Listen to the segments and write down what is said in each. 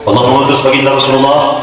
Allah mengutus baginda Rasulullah,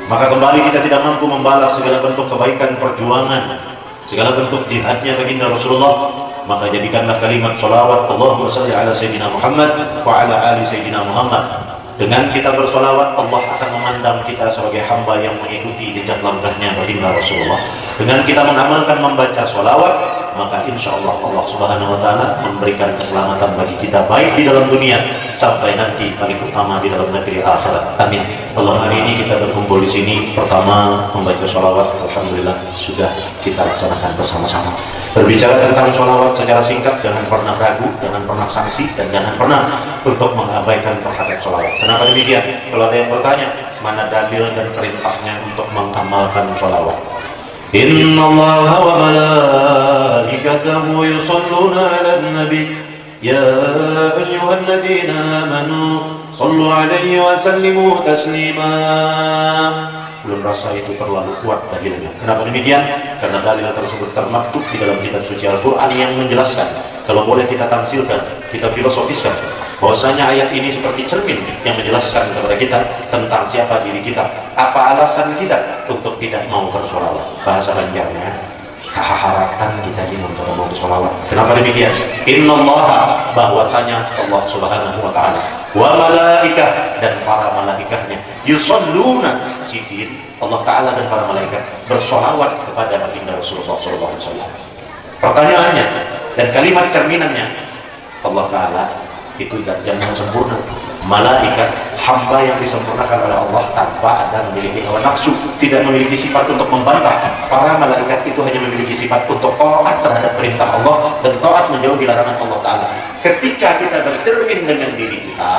maka kembali kita tidak mampu membalas segala bentuk kebaikan perjuangan, segala bentuk jihadnya baginda Rasulullah, maka jadikanlah kalimat sholawat Allahumma salli ala Sayyidina Muhammad wa ala ali Sayyidina Muhammad. Dengan kita bersolawat, Allah akan memandang kita sebagai hamba yang mengikuti jejak langkahnya baginda Rasulullah. Dengan kita mengamalkan membaca solawat, maka insya Allah Allah Subhanahu Wa Taala memberikan keselamatan bagi kita, baik di dalam dunia sampai nanti paling utama di dalam negeri akhirat. Amin. Allah, hari ini kita berkumpul di sini, pertama membaca solawat, alhamdulillah sudah kita laksanakan bersama-sama. Berbicara tentang sholawat secara singkat, jangan pernah ragu, jangan pernah sanksi, dan jangan pernah untuk mengabaikan terhadap sholawat. Kenapa demikian? Kalau ada yang bertanya, mana dalil dan perintahnya untuk mengamalkan sholawat? Inna Allah wa malaikatahu yusalluna ala nabi ya ayyuhalladzina amanu sallu alaihi wa sallimu taslima. Belum rasa itu terlalu kuat dalilnya. Kenapa demikian? Karena dalil tersebut termaktub di dalam kitab suci Al-Quran yang menjelaskan. Kalau boleh kita tamsilkan, kita filosofiskan, bahwasanya ayat ini seperti cermin yang menjelaskan kepada kita tentang siapa diri kita, apa alasan kita untuk tidak mau bersolawat. Bahasa Banjarnya, keharatan kita ini untuk mau bersolawat. Kenapa demikian? Innallaha, bahwasanya Allah Subhanahu Wa Taala, wa malaikah, dan para malaikatnya, yusalluna, sidin, Allah Ta'ala dan para malaikat bersolawat kepada baginda Rasulullah SAW. Pertanyaannya dan kalimat cerminannya, Allah Ta'ala itu zat yang maha sempurna. Malaikat, hamba yang disempurnakan oleh Allah tanpa ada memiliki hawa nafsu, tidak memiliki sifat untuk membantah. Para malaikat itu hanya memiliki sifat untuk taat terhadap perintah Allah dan taat menjauhi larangan Allah Ta'ala. Ketika kita bercermin dengan diri kita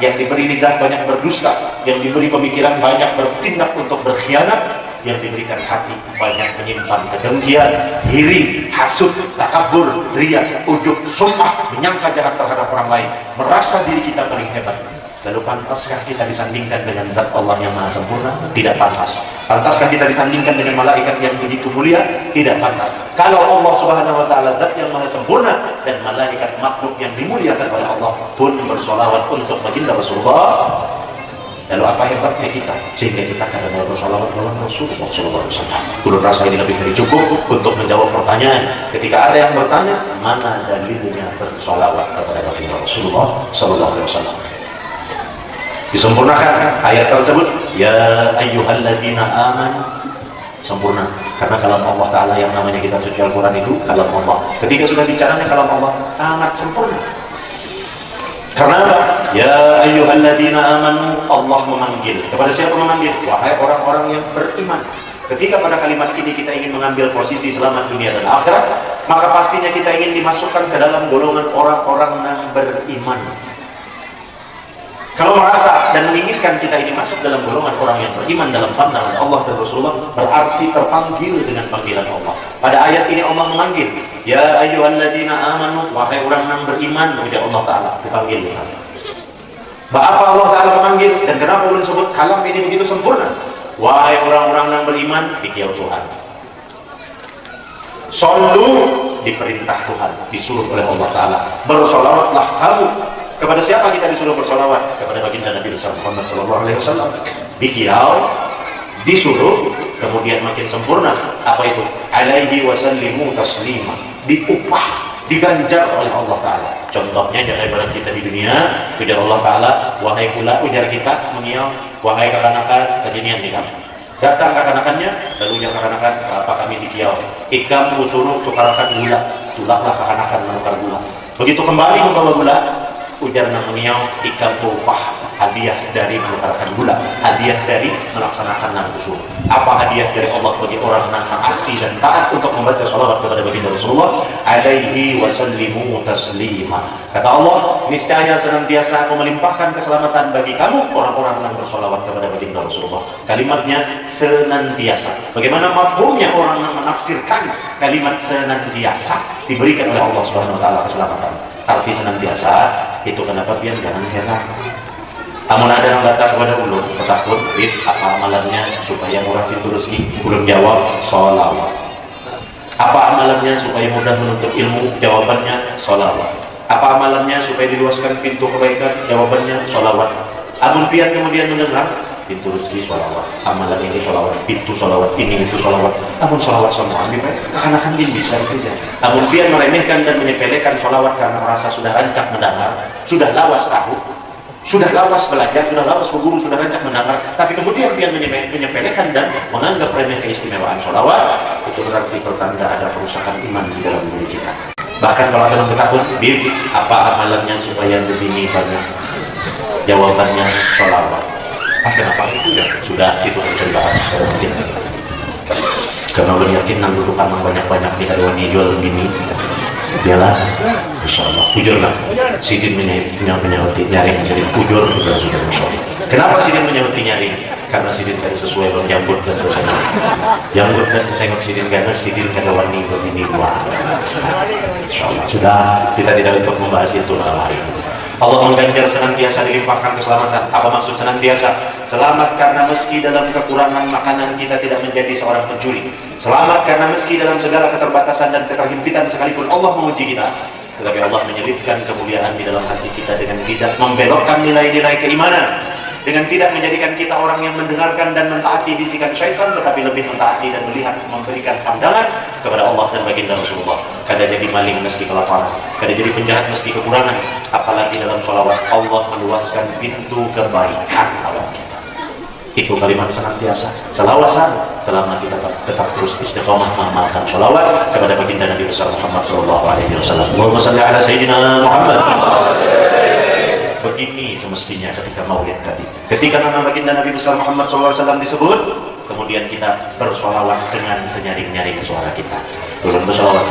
yang diberi lidah banyak berdusta, yang diberi pemikiran banyak bertindak untuk berkhianat, yang diberikan hati banyak menyimpan kedengkian, iri, hasud, takabur, riya, ujub, sum'ah, menyangka jahat terhadap orang lain, merasa diri kita paling hebat. Lalu pantaskah kita disandingkan dengan zat Allah yang maha sempurna? Tidak pantas. Pantaskah kita disandingkan dengan malaikat yang begitu mulia? Tidak pantas. Kalau Allah Subhanahu Wa Taala zat yang maha sempurna dan malaikat makhluk yang dimuliakan oleh Allah pun bersolawat untuk baginda Rasulullah, lalu apa hebatnya kita sehingga kita kadang mau bersolawat kepada Rasulullah SAW? Belum rasa ini lebih dari cukup untuk menjawab pertanyaan. Ketika ada yang bertanya, mana dalilnya bersolawat kepada baginda Rasulullah SAW? Disempurnakan ayat tersebut, ya ayyuhalladzina amanu, sempurna. Karena kalam Allah Ta'ala yang namanya kita suci Al-Quran itu kalam Allah. Ketika sudah bicaranya kalam Allah, sangat sempurna. Karena apa? Ya ayyuhalladzina amanu, Allah memanggil. Kepada siapa memanggil? Wahai orang-orang yang beriman. Ketika pada kalimat ini kita ingin mengambil posisi selamat dunia dan akhirat, maka pastinya kita ingin dimasukkan ke dalam golongan orang-orang yang beriman. Kalau merasa dan menginginkan kita ini masuk dalam golongan orang yang beriman dalam pandangan Allah dan Rasulullah, berarti terpanggil dengan panggilan Allah. Pada ayat ini Allah memanggil, ya ayyuhalladzina amanu, wahai orang yang beriman, ujar Allah Ta'ala, dipanggil kita. Apa Allah Ta'ala memanggil dan kenapa ulun sebut kalam ini begitu sempurna? Wahai orang-orang yang beriman, dikira Tuhan. Sallu, diperintah Tuhan, disuruh oleh Allah Ta'ala. Bersolawatlah kamu. Kepada siapa kita disuruh bersolawat? Kepada baginda Nabi Muhammad SAW. Dikira, disuruh, kemudian makin sempurna. Apa itu? Alaihi wasallimu taslima, diupah, diganjar oleh Allah Ta'ala. Contohnya jangan ibarat kita di dunia, ujar Allah Ta'ala, wahai pula, ujar kita mengiau, wahai kakanakan, kesinian nih kan. Datang kakanakannya, lalu ujar kakanakan, apa kami dikiau, ikam musuruh tukarakan gula, tulahlah kakanakan menukar gula. Begitu kembali membawa gula, ujar mengiau, ikam upah, hadiah dari menukarkan gula, hadiah dari melaksanakan nafsu. Apa hadiah dari Allah bagi orang yang asli dan taat untuk membaca salawat kepada baginda Rasulullah alaihi wasallimu taslima. Kata Allah, niscaya senantiasa aku melimpahkan keselamatan bagi kamu orang-orang yang bersolawat kepada baginda Rasulullah. Kalimatnya senantiasa. Bagaimana mafhumnya orang yang menafsirkan kalimat senantiasa? Diberikan oleh Allah Subhanahu Wa Taala keselamatan. Arti senantiasa itu kenapa biar jangan heran. Amun ada yang datang kepada ulun, ketakut, apa amalannya supaya murah pintu rezeki? Ulun jawab, sholawat. Apa amalannya supaya mudah menuntut ilmu? Jawabannya, sholawat. Apa amalannya supaya diluaskan pintu kebaikan? Jawabannya, sholawat. Amun pian kemudian mendengar pintu rezeki sholawat, amalan ini sholawat, pintu sholawat, ini itu sholawat. Amun sholawat semua ambil kekanakan din bisa itu ya. Amun pian meremehkan dan menyepelekan sholawat karena merasa sudah rancak mendengar, sudah lawas tahu, sudah lawas belajar, sudah lawas berguru, sudah rancak mendengar, tapi kemudian pian menyepelekan dan menganggap remeh keistimewaan sholawat, itu berarti pertanda ada kerusakan iman di dalam diri kita. Bahkan kalau ada takut, Bib, apa amalannya supaya begini banyak? Jawabannya sholawat. Kenapa itu ya? Sudah itu bisa dibahas mungkin. Karena udah yakin nang dudukan yang banyak-banyak di kaduan dijual begini, dialah, insya Allah ujur lah. Sidin menyauti nyaring jadi ujur sudah insya Allah. Kenapa Sidin menyauti nyaring? Karena Sidin tadi sesuai dengan jambut dan dosennya. Jambut dan sengok Sidin karena Sidin kaduan ini begini dua. Insya Allah sudah, kita tidak untuk membahas itu malam hari ini. Allah mengganjar senantiasa dilimpahkan keselamatan. Apa maksud senantiasa? Selamat karena meski dalam kekurangan makanan kita tidak menjadi seorang pencuri. Selamat karena meski dalam segala keterbatasan dan keterhimpitan sekalipun Allah menguji kita, tetapi Allah menyelipkan kemuliaan di dalam hati kita dengan tidak membelokkan nilai-nilai keimanan, dengan tidak menjadikan kita orang yang mendengarkan dan mentaati bisikan syaitan, tetapi lebih mentaati dan melihat, memberikan pandangan kepada Allah dan baginda Rasulullah. Kada jadi maling meski kelaparan, kada jadi penjahat meski kekurangan. Apalagi dalam sholawat Allah meluaskan pintu kebaikan awal kita. Itu kalimat senantiasa selawasan selama kita tetap terus istiqomah mengamalkan sholawat kepada baginda Nabi besar Muhammad SAW. Allahumma salli ala Sayyidina Muhammad. Begini semestinya ketika maulid tadi, ketika nama baginda Nabi besar Muhammad SAW disebut, kemudian kita bersolawat dengan senyaring-nyaring suara kita. Belum bersolawat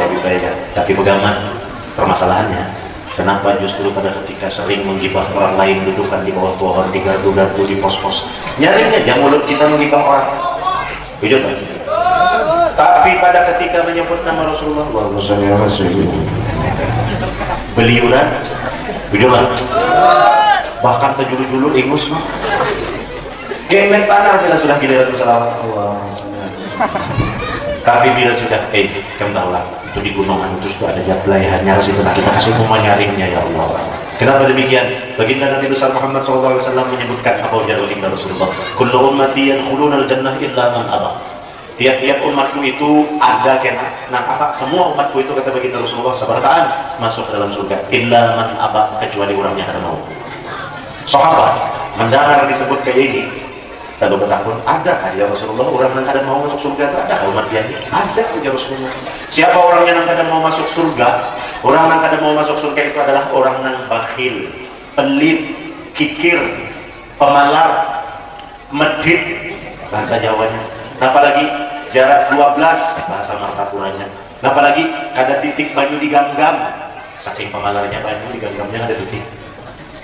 tapi bagaimana permasalahannya? Kenapa justru pada ketika sering menggibah orang lain dudukan di bawah pohon, di gardu-gardu, di pos-pos, nyaring aja mulut kita menggibah orang. Begitu kan? Tapi pada ketika menyebut nama Rasulullah, beliuran, begitu kan? Bahkan terjulur-julur ingus mah. Gemet panar bila sudah giliran bersalawat Allah. Tapi bila sudah, kamu tahu lah, itu di gunungan itu sudah ada jablayahannya harus itu. Nah kita kasih semua nyaringnya ya Allah. Kenapa demikian? Baginda Nabi besar Muhammad SAW menyebutkan apa ujar baginda Rasulullah, kullu ummati yadkhuluna al-jannah illa man aba. Tiap-tiap umatku itu ada kena. Nah apa? Semua umatku itu kata baginda Rasulullah sebertaan masuk ke dalam surga illa man aba, kecuali orangnya kada mau. Sahabat mendengar disebut kayak ini, lalu bertakun, adakah ya Rasulullah orang yang kadang mau masuk surga itu adakah umat dia? Ada ya Rasulullah. Siapa orang yang kadang mau masuk surga? Orang yang kadang mau masuk surga itu adalah orang yang bakhil, pelit, kikir, pemalar, medit, bahasa Jawanya. Apalagi jarak 12 bahasa Martapuranya. Apalagi ada titik banyu digamgam, saking pemalarnya banyu diganggamnya ada titik.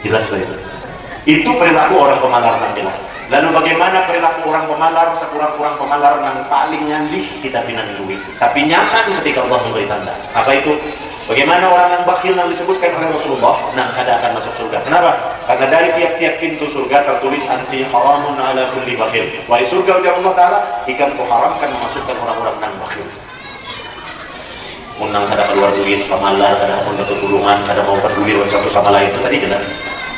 Jelas lah itu. Itu perilaku orang pemalar yang jelas. Lalu bagaimana perilaku orang pemalar, sekurang-kurang pemalar yang paling nyandih kita pinanului, tapi nyaman ketika Allah memberi tanda. Apa itu? Bagaimana orang yang bakhil yang disebutkan oleh Rasulullah, nah kada akan masuk surga. Kenapa? Karena dari tiap-tiap pintu surga tertulis anti haramun ala kulli bakhil. Wahai surga ujar Allah Ta'ala, ikan kuharamkan memasukkan orang-orang yang bakhil. Menang kada keluar duit, pemalar, kada mau ketulungan, kada mau peduli satu sama lain, itu tadi jelas.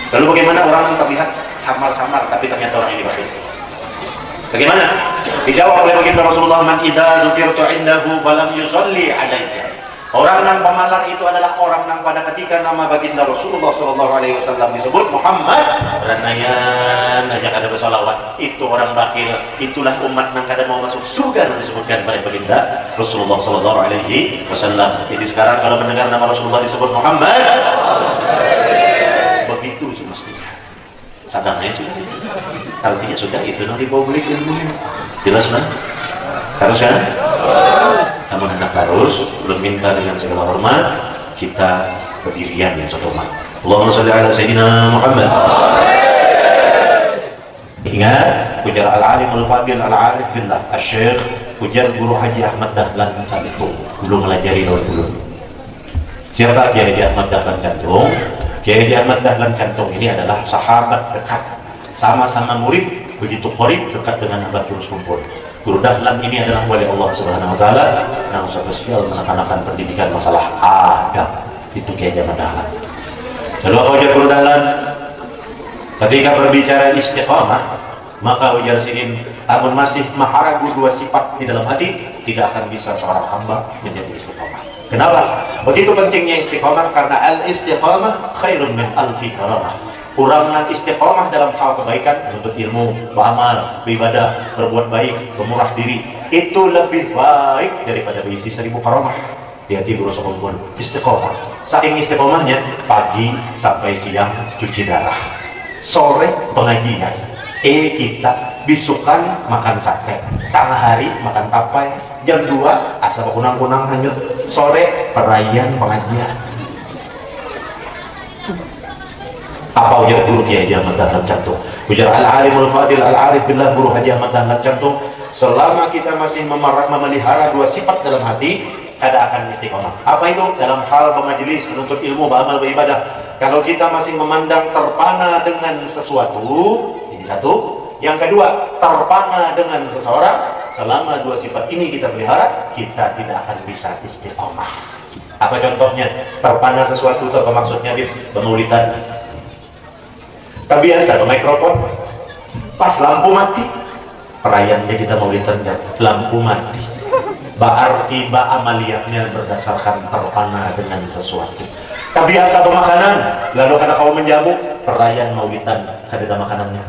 Lalu bagaimana orang yang terlihat samar-samar tapi ternyata orang ini bakhil? Bagaimana? Dijawab oleh baginda Rasulullah, man idza dzukirtu indahu falam yusalli alayya. Orang yang pemalar itu adalah orang yang pada ketika nama baginda Rasulullah SAW disebut Muhammad, ranayan hanya kada bersalawat, itu orang bakhil. Itulah umat yang kada mau masuk surga yang disebutkan pada baginda Rasulullah SAW. Jadi sekarang kalau mendengar nama Rasulullah disebut Muhammad, begitu semestinya. Sadangnya sudah, artinya sudah itu nanti publik ilmunya. Jelas kan? Harus kan? Namun hendak harus, belum minta dengan segala hormat, kita berdirian ya contoh mat. Allahumma sholli ala Sayyidina Muhammad. Ingat, ujar al-alim al-fadil al-arif billah al-syekh, ujar guru Haji Ahmad Dahlan Kantung, belum melajari lawan belum. Siapa Kiai Haji Ahmad Dahlan Kantung? Kiai Haji Ahmad Dahlan Kantung ini adalah sahabat dekat, sama-sama murid, begitu qarib dekat dengan Abah Terus Kumpul. Guru Dahlan ini adalah wali Allah Subhanahu wa Ta'ala yang spesial menekankan pendidikan masalah adab. Itu Kiai Ahmad Dahlan. Lalu apa ujar Guru Dahlan? Ketika berbicara istiqamah, maka ujar sidin, amun masih maharagu dua sifat di dalam hati, tidak akan bisa seorang hamba menjadi istiqamah. Kenapa? Begitu pentingnya istiqamah, karena al-istiqamah khairun min alfi karamah. Kuranglah istiqamah dalam hal kebaikan, menuntut ilmu, beramal, beribadah, berbuat baik, bermurah diri, itu lebih baik daripada berisi 1000 karamah. Hati-hati guru sokompun, istiqamah. Saking istiqamahnya, pagi sampai siang cuci darah, sore pengajian, kita bisukan makan sate, tengah hari makan tapai, jam 2 asal kunang-kunang hanyut, sore perayaan pengajian. Apa ujar guru Kiai Haji Ahmad Dahlan Jantung? Ujar Al-Alimul Fadil Al-Arif Billah Guru Haji Ahmad Dahlan Jantung, selama kita masih memelihara dua sifat dalam hati, ada akan istiqomah. Apa itu? Dalam hal bermajelis, menuntut ilmu, beramal, beribadah. Kalau kita masih memandang terpana dengan sesuatu, ini satu. Yang kedua, terpana dengan seseorang, selama dua sifat ini kita pelihara, kita tidak akan bisa istiqomah. Apa contohnya? Terpana sesuatu, apa maksudnya? Pemaulidan. Tak biasa ke mikrofon, pas lampu mati, perayaannya kita maulidan, lampu mati. Berarti amaliyatnya berdasarkan terpana dengan sesuatu. Tak biasa pemakanan, lalu karena kau menjamu, perayaan maulidan, ada makanannya.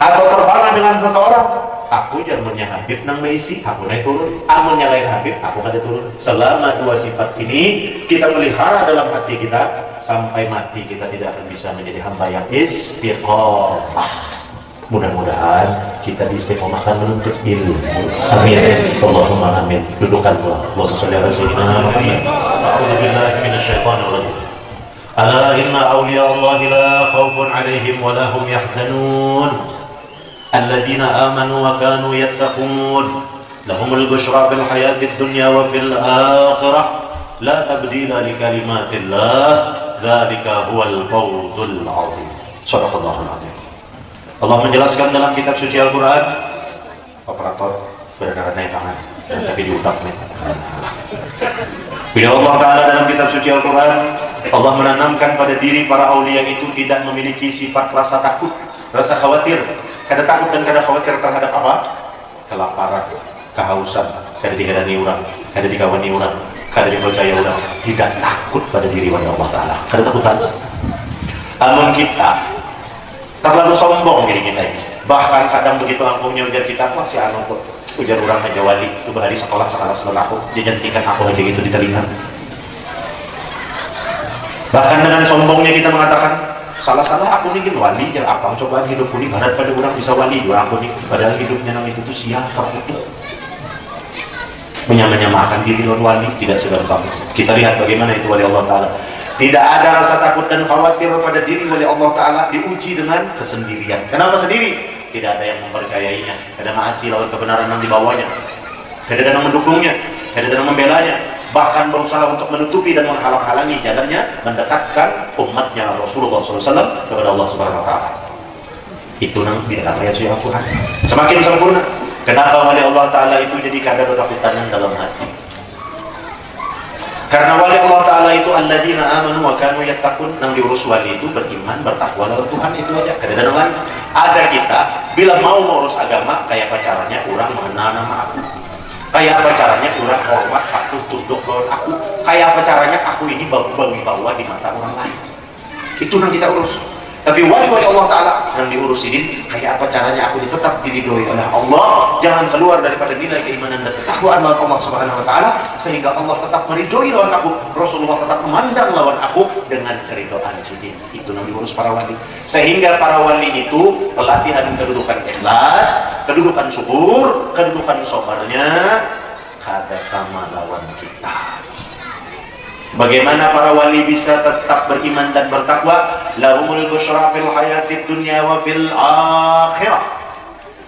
Atau terpana dengan seseorang, aku jamunya Habib nang meisi, aku naik turun, amunnya lain Habib, aku kada turun. Selama dua sifat ini kita pelihara dalam hati kita, sampai mati kita tidak akan bisa menjadi hamba yang istiqomah. Mudah-mudahan kita diistiqomahkan menuntut ilmu. Amin. Allahumma amin. Dudukkanlah. Allahumma shalli ala sayyidina Muhammad. A'udzu billahi minasyaitonir rajim. Ala inna awliya Allah la khaufun 'alaihim wa la hum yahzanun. Alladzina amanu wa kanu yattaqun. Lahumul busyra fil hayatid dunya wa fil akhirah. La tabdila li kalimatillah. Dzalika huwal fawzul 'azim. Shadaqallahul 'azim. Allah menjelaskan dalam kitab suci Al-Quran, operator benar naik tangan, tapi diudak nih. Bila Allah Ta'ala dalam kitab suci Al-Quran, Allah menanamkan pada diri para aulia itu tidak memiliki sifat rasa takut, rasa khawatir. Kada takut dan kada khawatir terhadap apa? Kelaparan, kehausan, kada dihadani orang, kada dikawani orang, kada dipercaya orang. Tidak takut pada diri Allah Ta'ala, kada takutan. Amun kita terlalu sombong diri kita ini, bahkan kadang begitu angkuhnya ujar kita, wah si anu tuh ujar orang aja wali, itu bahari sekolah sekelas dengan aku, dia jantikan aku aja gitu di telinga. Bahkan dengan sombongnya kita mengatakan, salah-salah aku nih wali, yang apa cobaan hidupku ini barat pada orang bisa wali, dua aku nih, padahal hidupnya nang itu tuh siap terkutuk. Menyamakan diri lawan wali tidak segampang. Kita lihat bagaimana itu wali Allah Ta'ala. Tidak ada rasa takut dan khawatir pada diri oleh Allah Ta'ala, diuji dengan kesendirian. Kenapa sendiri? Tidak ada yang mempercayainya, tidak ada ma'asi lawan kebenaran yang dibawanya, tidak ada yang mendukungnya, tidak ada yang membelanya, bahkan berusaha untuk menutupi dan menghalang-halangi jalannya, mendekatkan umatnya Rasulullah SAW kepada Allah Subhanahu Wa Ta'ala. Itu nang bidang ayat suci Al-Quran semakin sempurna. Kenapa wali Allah Ta'ala itu jadi kada ketakutan dalam hati? Karena wali Allah Ta'ala itu alladzina amanu wa kanu yattaqun, nang diurus wali itu beriman, bertakwa lawan Tuhan, itu aja. Kadang-kadang ada kita bila mau ngurus agama, kayak apa caranya orang mengenal nama aku, kayak apa caranya orang hormat aku, tunduk lawan aku, kayak apa caranya aku ini bawa di mata orang lain. Itu nang kita urus. Tapi wali-wali Allah Ta'ala yang diurus ini, kayak apa caranya aku tetap diridhoi oleh Allah, jangan keluar daripada nilai keimanan dan ketakwaan lawan Allah Subhanahu Wa Ta'ala, sehingga Allah tetap meridhoi lawan aku, Rasulullah tetap memandang lawan aku dengan keridhaan sidin. Itu yang diurus para wali. Sehingga para wali itu pelatihan kedudukan ikhlas, kedudukan syukur, kedudukan sabarnya kada sama lawan kita. Bagaimana para wali bisa tetap beriman dan bertakwa? Lahumul busyra fil hayatid dunya wa fil akhirah.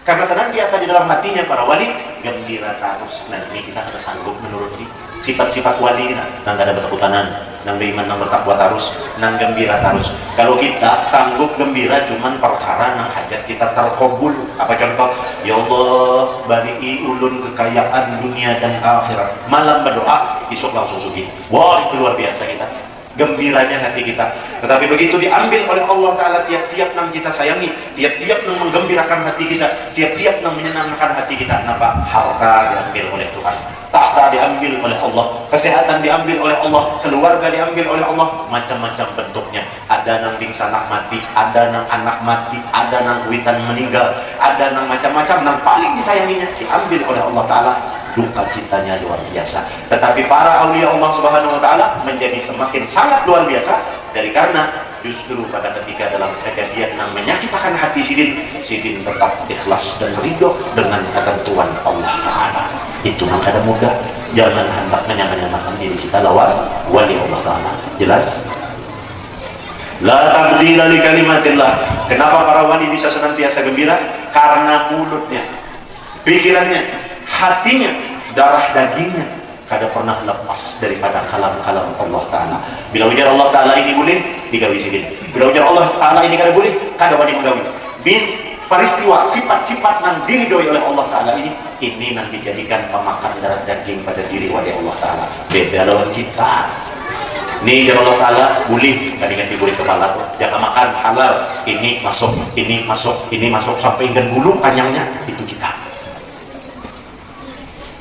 Karena senantiasa di dalam hatinya para wali gembira terus. Nanti kita harus sanggup menuruti sifat-sifat wali kita. Nang ada bertakutanan, nang beriman, nang bertakwa terus, nang gembira terus. Kalau kita sanggup gembira cuman perkara nang hajat kita terkabul. Apa contoh? Ya Allah, bari ulun kekayaan dunia dan akhirat. Malam berdoa, besok langsung sugih. Wah, itu luar biasa kita. gembiranya hati kita. Tetapi begitu diambil oleh Allah Ta'ala, tiap-tiap yang kita sayangi, tiap-tiap yang menggembirakan hati kita, tiap-tiap yang menyenangkan hati kita, kenapa? Harta diambil oleh Tuhan, tahta diambil oleh Allah, kesehatan diambil oleh Allah, keluarga diambil oleh Allah, macam-macam bentuknya. Ada nang pingsan mati, ada nang anak mati, ada nang witan meninggal, ada nang macam-macam, nang paling disayanginya diambil oleh Allah Ta'ala. Duka citanya luar biasa. Tetapi para aulia Allah Subhanahu wa Ta'ala menjadi semakin sangat luar biasa, dari karena justru pada ketika dalam kejadian yang menyakitkan hati Sidin tetap ikhlas dan ridho dengan ketentuan Allah Ta'ala. Itu makanya mudah. Jangan hendak menyamakan diri kita lawan wali Allah Ta'ala. Jelas? La tabdila li kalimatillah. Kenapa para wali bisa senantiasa gembira? Karena mulutnya, pikirannya, hatinya, darah dagingnya kada pernah lepas daripada kalam-kalam Allah Ta'ala. Bila ujar Allah Ta'ala ini boleh, digawi Sidin. Bila ujar Allah Ta'ala ini kada boleh, kada wani menggawi. Peristiwa, sifat-sifat yang diridhoi oleh Allah Ta'ala ini nanti dijadikan pemakan darah daging pada diri wali Allah Ta'ala. Beda lawan kita. Ini ujar Allah Ta'ala boleh, kadang diberi kepala, jangan makan halal, ini masuk, ini masuk, ini masuk, sampai hingga bulu panjangnya, itu kita.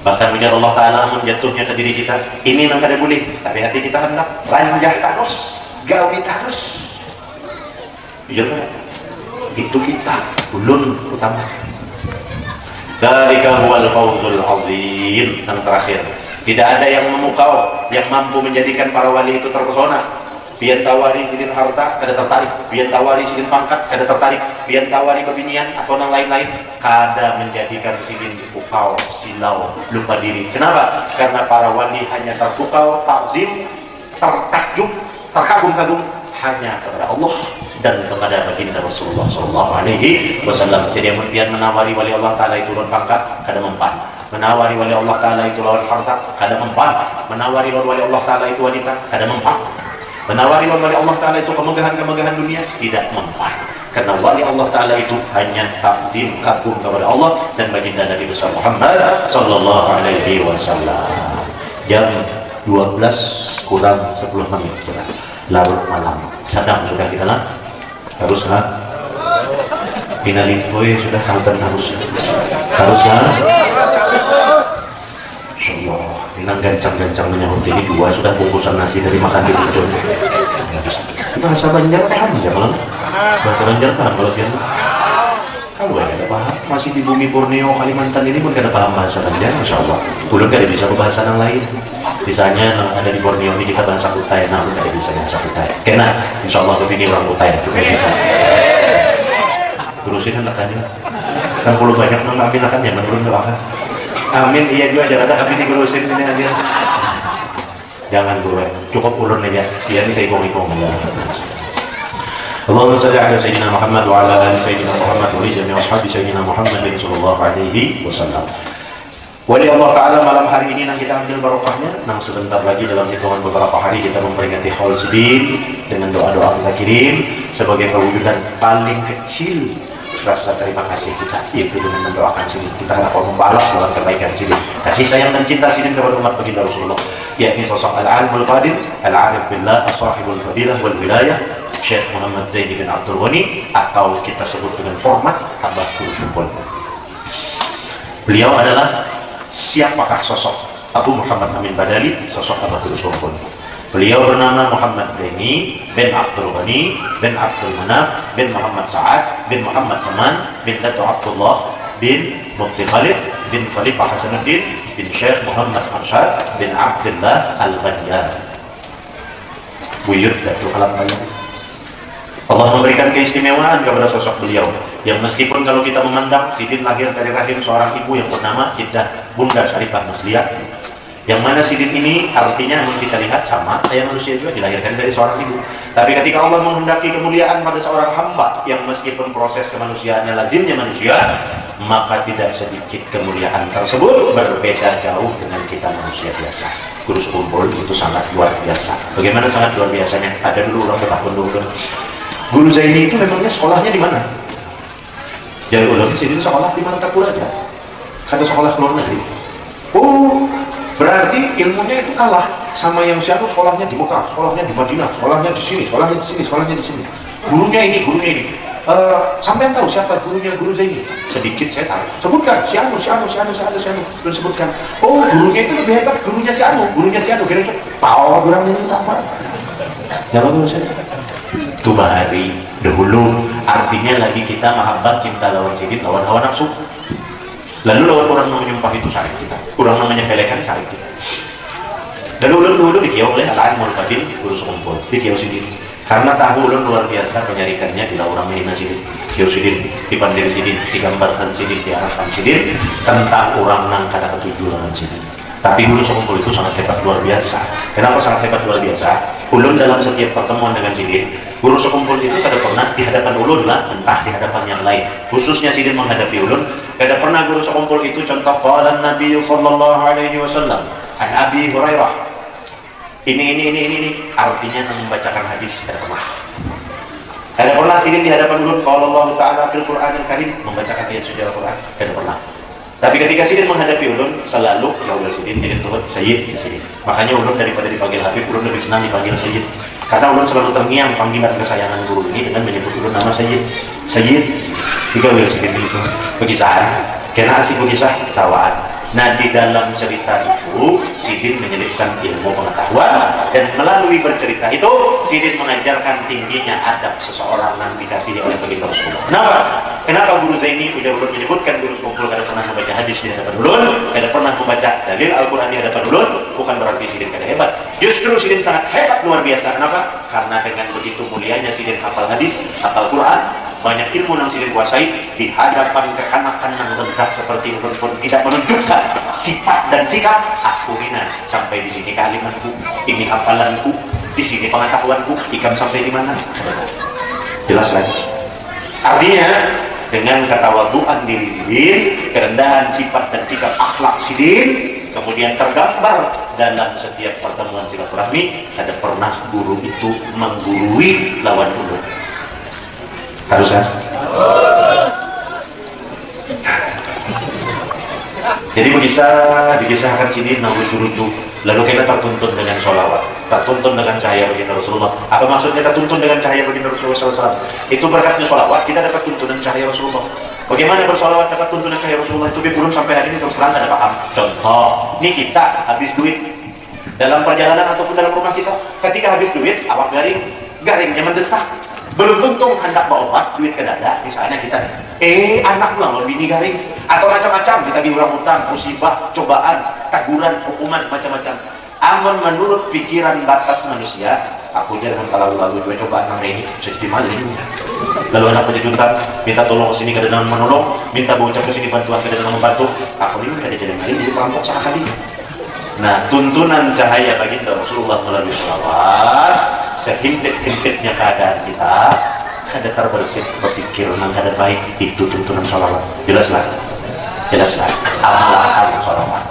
Bahkan ujar Allah Ta'ala menjatuhnya ke diri kita, ini yang kada boleh, tapi hati kita hendak ranjah terus, gawi terus. Ujar itu kita, ulun utama. Dzalika huwal fawzul azim. Yang terakhir, tidak ada yang memukau yang mampu menjadikan para wali itu terpesona. Biar tawari Sidin harta, kada tertarik. Biar tawari Sidin pangkat, kada tertarik. Biar tawari kebinian atau yang lain-lain, kada menjadikan Sidin pukau, silau, lupa diri. Kenapa? Karena para wali hanya terpukau, takzim, tertakjub, terkagum-kagum hanya kepada Allah dan kepada baginda Rasulullah SAW. Jadi yang biar menawari wali Allah Ta'ala itu lawan pangkat, kada mempan. Menawari wali Allah Ta'ala itu lawan harta, kada mempan. Menawari lawan wali Allah Ta'ala itu wanita, kada mempan. Menawari lawan wali Allah Ta'ala itu kemegahan-kemegahan dunia, tidak mempan. Karena wali Allah Ta'ala itu hanya takzim, kagum kepada Allah dan baginda Nabi besar Muhammad Sallallahu Alaihi Wasallam. Jam 12 kurang 10 menit larut malam. Sadam sudah kita lah, haruslah Pinalimpoy sudah santan haruslah Insyaallah Pinang gancang-gancang menyahut ini dua sudah bungkusan nasi dari makan di Pucun. Bahasa Banjar paham ya kalau bahasa Banjar paham kalau dia kalau ada paham masih di bumi Borneo Kalimantan ini pun kada paham bahasa Banjar. Masya Allah belum kada bisa bahasa yang lain. Misalnya ada di Borneo ini kita bahasa Kutai, namun kada bisa bahasa Kutai. Kena Insya Allah begini orang Kutai juga bisa. Terusin hendak aja kan perlu banyak nama amin akan ya menurut doakan amin iya juga jangan ada kami digurusin sini hadir jangan gue cukup ulun aja dia ini saya ikong-ikong aja. Allahumma salli ala Sayyidina Muhammad wa ala ali Sayyidina Muhammad wa li jami' ashabi Sayyidina Muhammad sallallahu alaihi wasallam. Wali Allah Ta'ala malam hari ini yang kita ambil barokahnya, nang sebentar lagi dalam hitungan beberapa hari kita memperingati Haul Sidin dengan doa-doa kita kirim sebagai perwujudan paling kecil rasa terima kasih kita, yaitu dengan mendoakan Sidin. Kita hendak membalas dalam kebaikan Sidin, kasih sayang dan cinta Sidin kepada umat baginda Rasulullah, yakni sosok al-alimul fadil, al-alim billah, as-sahibul fadilah wal wilayah, Syekh Muhammad Zaidi bin Abdul Ghani, atau kita sebut dengan format Abah Kurusumpul. Beliau adalah siapakah sosok Abu Muhammad Amin Badali, sosok Abah Kurusumpul. Beliau bernama Muhammad Zaini bin Abdul Ghani bin Abdul Manaf bin Muhammad Sa'ad bin Muhammad Zaman bin Datu Abdullah bin Mufti Khalid bin Khalifah Hasanuddin bin Syekh Muhammad Arsyad bin Abdullah Al-Banjar. Wujud Datu Khalid. Allah memberikan keistimewaan kepada sosok beliau yang meskipun kalau kita memandang Sidin lahir dari rahim seorang ibu yang bernama Iddah Bunda Syarifah Musliyah, yang mana Sidin ini artinya memang kita lihat sama kayak manusia juga dilahirkan dari seorang ibu. Tapi ketika Allah menghendaki kemuliaan pada seorang hamba yang meskipun proses kemanusiaannya lazimnya manusia, maka tidak sedikit kemuliaan tersebut berbeda jauh dengan kita manusia biasa. Kurus kumpul itu sangat luar biasa. Bagaimana sangat luar biasanya? Ada dulu orang bertakun dulu. Guru Zaini itu memangnya sekolahnya di mana? Jadi ulama Sidin sekolah di Mantapura aja. Kada sekolah ke luar negeri. Oh, berarti ilmunya itu kalah sama yang si anu sekolahnya di Mekah, sekolahnya di Madinah, sekolahnya di sini, sekolahnya di sini, sekolahnya di sini. Gurunya ini, gurunya ini. Sampai tahu siapa gurunya guru Zaini? Sedikit saya tahu. Sebutkan si anu. Belum sebutkan. Oh, gurunya itu lebih hebat, gurunya si anu. Kira tahu orang ini apa? Jangan dulu saya. Itu bahari dahulu artinya lagi kita mahabbah cinta lawan sidin lawan hawa nafsu. Lalu lawan orang yang menyumpah itu syarif kita, orang yang menyepelekan syarif kita. Dan ulun dikiau oleh Al-Alimul Fadil guru sekumpul dikiau sidin. Karena tahu ulun luar biasa penyarikannya bila orang menghina sidin, kiau sidin, dipandir sidin, digambarkan sidin, diarahkan sidin tentang orang nang kata ketujuh lawan sidin. Tapi guru sekumpul itu sangat hebat luar biasa. Kenapa sangat hebat luar biasa? Ulun dalam setiap pertemuan dengan sidin, guru sekumpul itu tidak pernah di hadapan ulun lah, entah di hadapan yang lain. Khususnya sidin menghadapi ulun, tidak pernah guru sekumpul itu contoh qala Nabi sallallahu alaihi wasallam an Abi Hurairah. Ini artinya membacakan hadis tidak pernah. Tidak pernah sidin di hadapan ulun qala Allah Ta'ala fil Qur'anil Karim membacakan ayat suci Al-Qur'an, tidak pernah. Tapi ketika sidin menghadapi ulun selalu ya ulun sidin jadi turut sayyid ya sidin. Makanya ulun daripada dipanggil Habib, ulun lebih senang dipanggil sayyid. Karena ulun selalu terngiang panggilan kesayangan guru ini dengan menyebut ulun nama sayyid. Jika ulun sidin itu berkisah, kena asik berkisah tawaan. Nah di dalam cerita itu sidin menyelipkan ilmu pengetahuan dan melalui bercerita itu sidin mengajarkan tingginya adab seseorang yang dikasihi oleh baginda Rasulullah. Kenapa guru Zaini udah ulun menyebutkan guru sekumpul kada pernah membaca hadis di hadapan ulun, kada pernah membaca dalil Al-Quran di hadapan ulun, bukan berarti sidin kada hebat. Justru sidin sangat hebat luar biasa. Kenapa? Karena dengan begitu mulianya sidin hafal hadis, hafal Quran, banyak ilmu yang sidin kuasai di hadapan kekanakan yang rendah seperti ulun pun tidak menunjukkan sifat dan sikap. Aku hina sampai di sini kalimatku, ini hafalanku, di sini pengetahuanku, ikam sampai di mana? Jelas lagi. Artinya dengan ketawaduan diri sidin, kerendahan sifat dan sikap akhlak sidin, kemudian tergambar dalam setiap pertemuan silaturahmi. Ada pernah guru itu menggurui lawan ulun. Harus kan? Jadi dikisahkan sidin yang lucu-lucu. Lalu kita tertuntun dengan sholawat, tertuntun dengan cahaya baginda Rasulullah. Apa maksudnya tertuntun dengan cahaya baginda Rasulullah SAW? Itu berkatnya sholawat, kita dapat tuntunan cahaya Rasulullah. Bagaimana bersolawat dapat tuntunan cahaya Rasulullah itu belum sampai hari ini terus terang tidak paham. Contoh, ini kita habis duit dalam perjalanan ataupun dalam rumah kita, ketika habis duit, awak garingnya mendesak. Belum tuntung hendak bawa obat, duit ke dada, misalnya kita anak pulang bini garing atau macam-macam kita diurang utang, musibah, cobaan, teguran, hukuman, macam-macam. Aman menurut pikiran batas manusia, aku jangan lalu dua cobaan namanya ini saya dimalin. Lalu anak penjuntan minta tolong ke sini kada dengan menolong, minta bocah ke sini bantuan kada dengan membantu, aku ini kada jadi malin jadi perampok sekali. Nah, tuntunan cahaya baginda Rasulullah melalui sholawat, sehimpit-himpitnya keadaan kita, kada terbersih berpikir nang kada baik, itu tuntunan sholawat. Jelaslah, amalkan sholawat,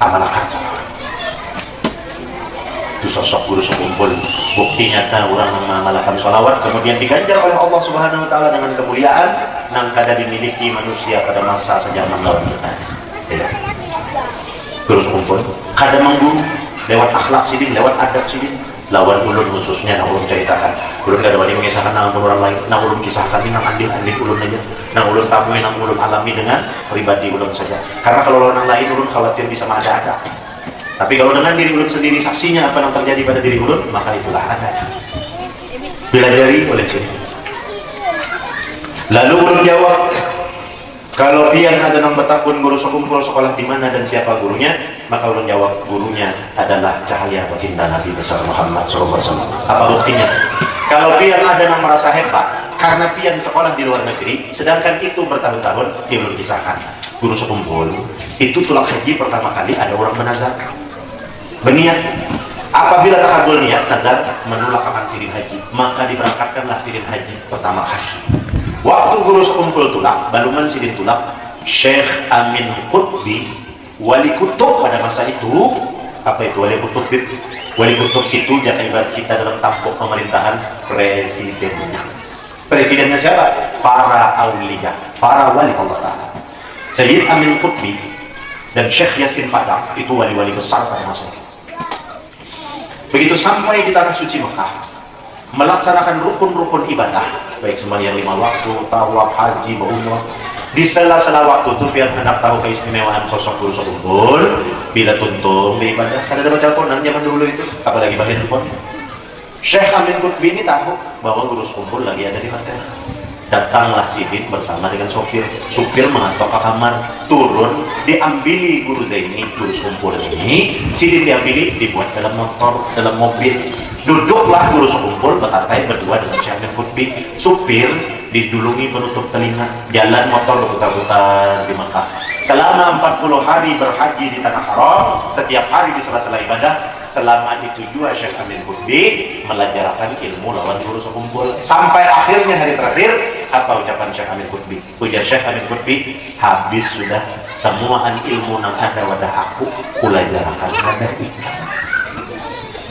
amalkan sholawat. Itu sosok guru sekumpul, bukti nyata orang mengamalkan sholawat, kemudian diganjar oleh Allah Subhanahu Wa Taala dengan kemuliaan nang kada dimiliki manusia pada masa sejaman lawan kita. Ya. Guru sekumpul kada mengguru lewat akhlak sidin, lewat adab sidin, lawan ulun khususnya nang ulun ceritakan. Ulun kada wani mengisahkan nang orang lain, nang ulun kisahkan ini nang andil ulun aja, nang ulun tamui, nang ulun alami dengan pribadi ulun saja. Karena kalau orang lain ulun khawatir bisa ada. Tapi kalau dengan diri ulun sendiri saksinya apa yang terjadi pada diri ulun, maka itulah ada. Bila dari oleh sini. Lalu ulun jawab, kalau pian ada nang betakun guru sekumpul sekolah di mana dan siapa gurunya, maka ulun jawab gurunya adalah cahaya baginda Nabi besar Muhammad SAW. Apa buktinya? Kalau pian ada nang merasa hebat karena pian sekolah di luar negeri, sedangkan itu bertahun-tahun, dia belum kisahkan. Guru sekumpul itu tulak haji pertama kali ada orang menazar, berniat. Apabila takabul niat nazar menolak akan sidin haji, maka diberangkatkanlah sidin haji pertama kali. Waktu guru sekumpul tulak, baluman sidin tulak, Syekh Amin Qutbi, wali kutub pada masa itu. Apa itu wali kutub? Wali kutub itu ibarat kita dalam tampuk pemerintahan, presidennya. Presidennya siapa? Para aulia, para wali Allah Ta'ala. Syekh Amin Qutbi dan Syekh Yasin Padang, itu wali-wali besar pada masa itu. Begitu sampai di tanah suci Mekah, melaksanakan rukun-rukun ibadah, baik sembahyang 5 waktu, tawaf, haji, berumrah. Di sela-sela waktu itu biar hendak tahu keistimewaan sosok guru sekumpul, bila tuntung di ibadah, kan ada baca Al-Quran zaman dulu itu, apalagi baca handphone. Syekh Amin Qutbi ini tahu bahwa guru sekumpul lagi ada di hotel. Datanglah Sidin bersama dengan sopir. Sopir mengantok ke kamar, turun, diambili guru Zaini, guru sekumpul ini. Sidin diambili, dibuat dalam motor, dalam mobil. Duduklah guru sekumpul bertantai berdua dengan Syekh Amin Qutbi. Supir didulungi penutup telinga, jalan motor berputar-putar di Mekah. Selama 40 hari berhaji di Tanah Haram, setiap hari di sela-sela ibadah. Selama itu juga Syekh Amin Qutbi melajarkan ilmu lawan guru sekumpul. Sampai akhirnya hari terakhir, apa ucapan Syekh Amin Qutbi? Ujar Syekh Amin Qutbi, habis sudah semuaan ilmu yang ada wadah aku, kulajarkan wadah ikan.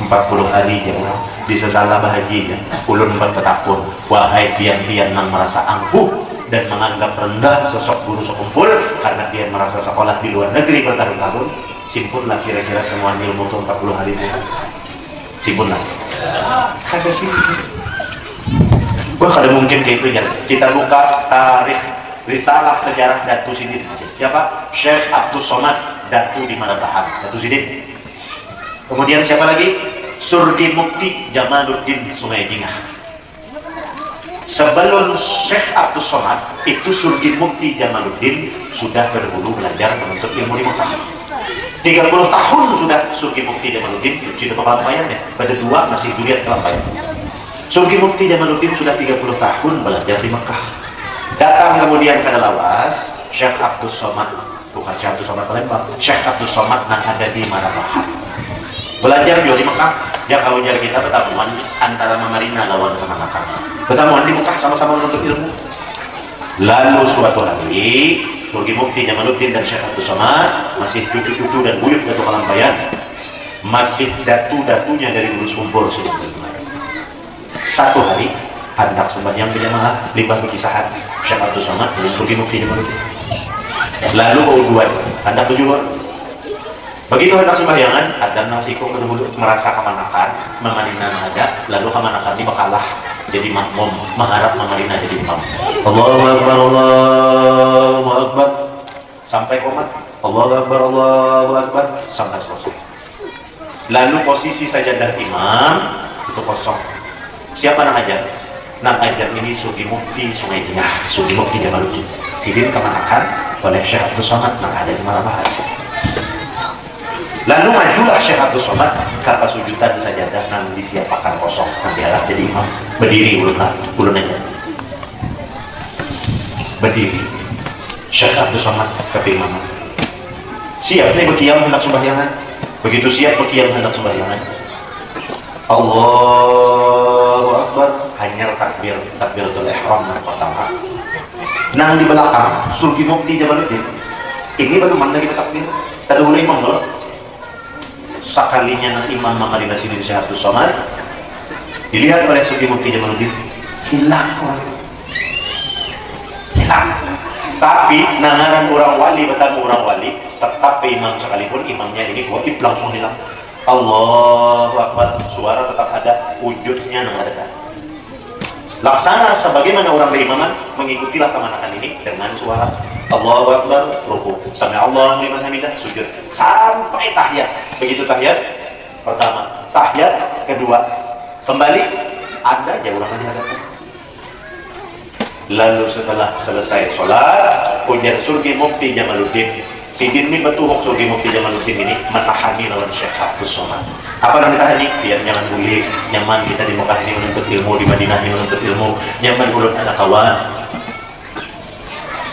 40 hari jauh di sesala bahagia ulun berpetakun, wahai pian-pian yang merasa angkuh dan menganggap rendah sosok guru sekumpul karena dia merasa sekolah di luar negeri bertahun-tahun, simpunlah kira-kira semua ilmu itu 40 hari itu. Simpunlah. Kagak simpun. Wah, kada mungkin kayak itu ya. Kita buka tarikh risalah sejarah Datu Sidin. Siapa? Syekh Abdus Somad Datu di Marabahan. Datu Sidin. Kemudian siapa lagi? Surgi Mukti Jamaluddin Sungai Jingah. Sebelum Syekh Abdus Somad itu Surgi Mukti Jamaluddin sudah berdahulu belajar menuntut ilmu di Mekah. 30 tahun sudah Surgi Mukti Jamaluddin cuci depan lampayan ya. Pada dua masih dilihat ke lampayan. Surgi Mukti Jamaluddin sudah 30 tahun belajar di Mekah. Datang kemudian ke Lawas Syekh Abdus Somad, bukan Syekh Abdus Somad Palembang, Syekh Abdus Somad yang ada di Marabahan. Belajar juga di Mekah. Jaka ujar kita pertemuan antara Mamarina lawan Kemanakan. Pertemuan di Mekah sama-sama menuntut ilmu. Lalu suatu hari Surgi Mukti Jamaluddin dan Syekh Abdus Somad masih cucu-cucu dan buyut Datu Kalampayan, masih datu-datunya dari guru sekumpul. Satu hari hendak sembahyang berjamaah limbah berkisahan Syekh Abdus Somad dan Surgi Mukti Jamaluddin. Lalu berdua hendak tujuan. Begitu hendak sembahyangan, ada nasiku kedua merasa kemanakan, memarina ada, lalu kemanakan ini bakalah jadi makmum, mengharap memarina jadi imam. Allahu Akbar, Allahu Akbar, sampai komat. Allahu Akbar, sampai selesai. Lalu posisi sajadah imam itu kosong. Siapa yang ajar? Nang ajar ini Surgi Mukti Sungai Jingah, Surgi Mukti Jamaluddin. Sidin kemanakan oleh Syekh Abdus Somad yang ada di Marabahan. Lalu majulah Syekh Abdus Somad karena sujudan sajadah nang disiapakan kosong nanti alat jadi imam. Berdiri ulun aja. Berdiri. Syekh Abdus Somad keimaman. Siap nih berkiam hendak sembahyangan. Begitu siap berkiam hendak sembahyangan. Allahu Akbar, hanya takbiratul ihram yang pertama. Nang di belakang Surgi Mukti Jamaluddin. Ini bagaimana kita takbir? Tadi dulu imam loh. Sekalinya nang imam Mamarina Sidin Syekh Abdus Somad dilihat oleh Surgi Mukti Jamaluddin, hilang. Tapi nangaran orang wali bertemu orang wali, tetap imam sekalipun imamnya ini wajib langsung hilang. Allahu Akbar, suara tetap ada, wujudnya nang ada. Laksana sebagaimana orang berimaman, mengikutilah kemanakan ini dengan suara Allahu Akbar, ruku, sami Allahu liman hamidah, sujud sampai tahiyat. Begitu tahiyat pertama, tahiyat kedua, kembali ada aja orang dihadapkan. Lalu setelah selesai sholat, ujar Surgi Mukti Jamaluddin, Sidin ini betuhuk Surgi Mukti Jamaluddin ini menahani lawan Syekh Abdus Somad. Apa yang ditahani? Biar nyaman bulik, nyaman kita di Mekah ini menuntut ilmu, di Madinah ini menuntut ilmu, nyaman ulun anak kawan.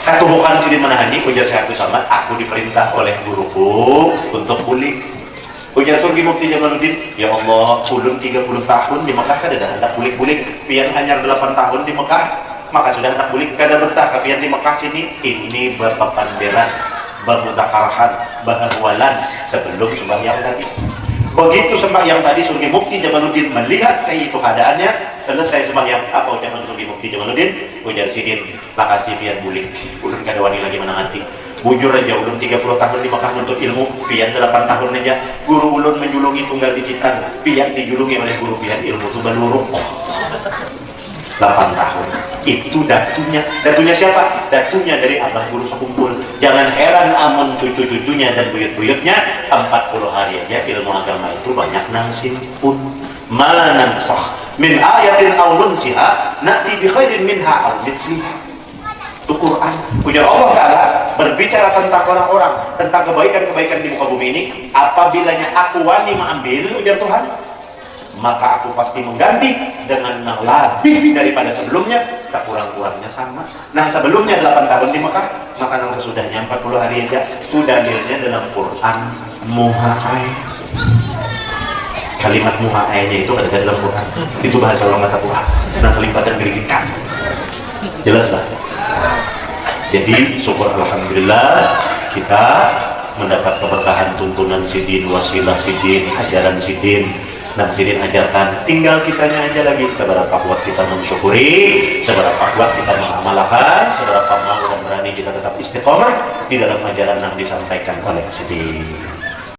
Katuhukan Sidin menahani, ujar Syekh Abdus Somad, aku diperintah oleh guruku untuk bulik. Ujar Surgi Mukti Jamaluddin, ya Allah, ulun 30 tahun di Mekah kada hendak bulik-bulik, pian hanya 8 tahun di Mekah, maka sudah hendak bulik kada betah, pian di Mekah sini ini berpapanderan, bermutakarahan, berhawalan sebelum sembahyang tadi. Begitu sembahyang tadi Surgi Mukti Jamaluddin melihat kayak itu keadaannya, selesai sembahyang, apa ucapan Surgi Mukti Jamaluddin? Ujar Sidin, makasih pian bulik, ulun kada wani lagi menangati. Bujur aja ulun 30 tahun di Mekah untuk ilmu, pian 8 tahun aja guru ulun menjulungi tunggal digitan, pian dijulungi oleh guru pian ilmu tu baluruk 8 tahun. Itu datunya siapa? Datunya dari abah guru sekumpul. Jangan heran amun cucu-cucunya dan buyut-buyutnya 40 hari aja ilmu agama itu banyak nangsin pun. Malah nansakh min ayatin aw nunsiha na'ti bi khairin minha aw mithliha. Itu Quran punya Allah Ta'ala berbicara tentang orang-orang, tentang kebaikan-kebaikan di muka bumi ini. Apabila aku wani mengambil, ujar Tuhan, maka aku pasti mengganti dengan yang lebih daripada sebelumnya, sekurang-kurangnya sama. Nah sebelumnya 8 tahun di Mekah, maka yang sesudahnya 40 hari aja. Itu dalilnya dalam Quran muha'ay. Kalimat muha'aynya itu ada dalam Quran. Itu bahasa orang mata Quran. Nah kelipatan gerigikan. Jelas lah. Jadi syukur alhamdulillah kita mendapat keberkahan tuntunan sidin, wasilah sidin, ajaran sidin, dan sidin ajarkan. Tinggal kitanya aja lagi seberapa kuat kita mensyukuri, seberapa kuat kita mengamalkan, seberapa mau dan berani kita tetap istiqomah di dalam ajaran yang disampaikan oleh sidin.